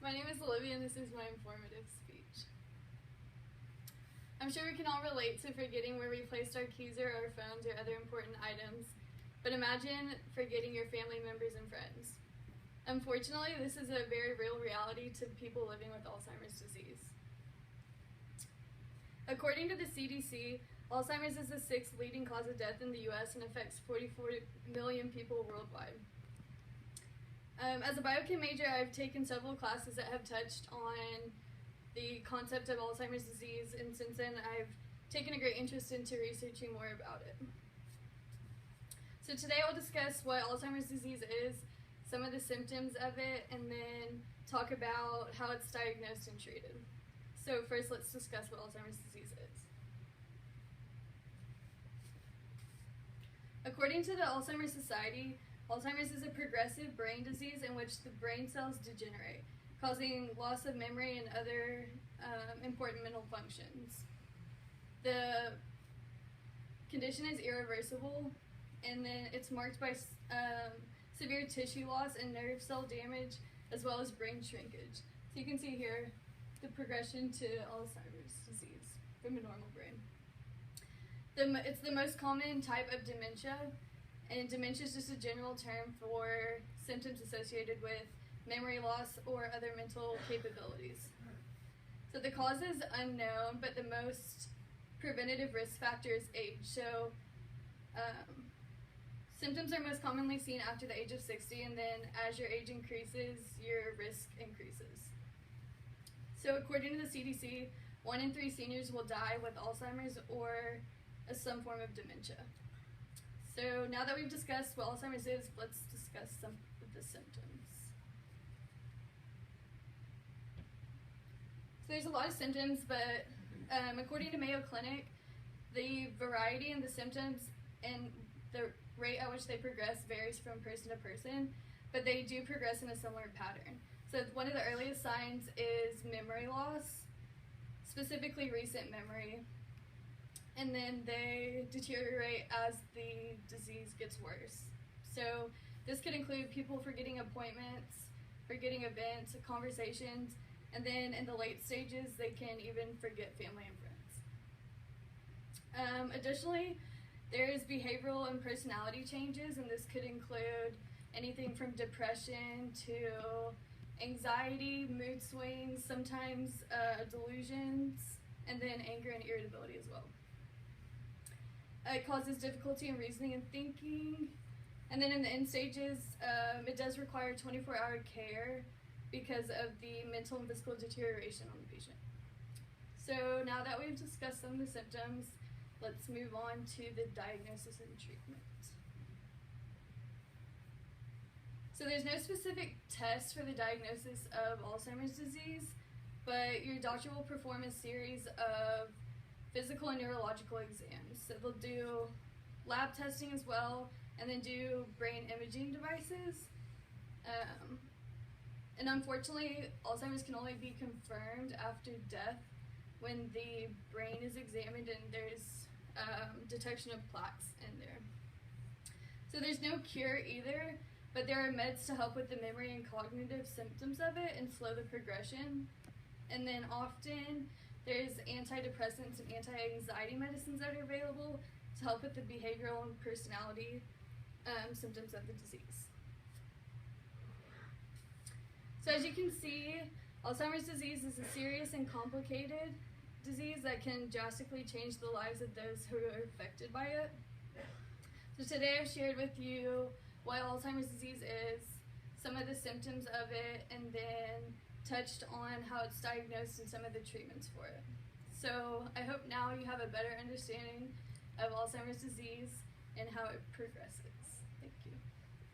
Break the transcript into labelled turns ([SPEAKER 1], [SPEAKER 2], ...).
[SPEAKER 1] My name is Olivia and this is my informative speech. I'm sure we can all relate to forgetting where we placed our keys or our phones or other important items, but imagine forgetting your family members and friends. Unfortunately, this is a very real reality to people living with Alzheimer's disease. According to the CDC, Alzheimer's is the 6th leading cause of death in the US and affects 44 million people worldwide. As a biochem major, I've taken several classes that have touched on the concept of Alzheimer's disease, and since then I've taken a great interest into researching more about it. So today I'll discuss what Alzheimer's disease is, some of the symptoms of it, and then talk about how it's diagnosed and treated. So first, let's discuss what Alzheimer's disease is. According to the Alzheimer's Society, Alzheimer's is a progressive brain disease in which the brain cells degenerate, causing loss of memory and other important mental functions. The condition is irreversible, and then it's marked by severe tissue loss and nerve cell damage, as well as brain shrinkage. So you can see here the progression to Alzheimer's disease from a normal brain. It's the most common type of dementia, and dementia is just a general term for symptoms associated with memory loss or other mental capabilities. So the cause is unknown, but the most preventative risk factor is age. So symptoms are most commonly seen after the age of 60, and then as your age increases, your risk increases. So according to the CDC, 1 in 3 seniors will die with Alzheimer's or some form of dementia. So now that we've discussed what Alzheimer's is, let's discuss some of the symptoms. So there's a lot of symptoms, but according to Mayo Clinic, the variety in the symptoms and the rate at which they progress varies from person to person, but they do progress in a similar pattern. So one of the earliest signs is memory loss, specifically recent memory, and then they deteriorate as the disease gets worse. So this could include people forgetting appointments, forgetting events, conversations, and then in the late stages, they can even forget family and friends. Additionally, there is behavioral and personality changes, and this could include anything from depression to anxiety, mood swings, sometimes delusions, and then anger and irritability as well. It causes difficulty in reasoning and thinking, and then in the end stages, it does require 24-hour care because of the mental and physical deterioration on the patient. So now that we've discussed some of the symptoms, let's move on to the diagnosis and treatment. So there's no specific test for the diagnosis of Alzheimer's disease, but your doctor will perform a series of physical and neurological exams. So they'll do lab testing as well, and then do brain imaging devices. And unfortunately, Alzheimer's can only be confirmed after death when the brain is examined and there's detection of plaques in there. So there's no cure either, but there are meds to help with the memory and cognitive symptoms of it and slow the progression. And then often there's antidepressants and anti-anxiety medicines that are available to help with the behavioral and personality symptoms of the disease. So as you can see, Alzheimer's disease is a serious and complicated disease that can drastically change the lives of those who are affected by it. So today I've shared with you what Alzheimer's disease is, some of the symptoms of it, and then touched on how it's diagnosed and some of the treatments for it. So I hope now you have a better understanding of Alzheimer's disease and how it progresses.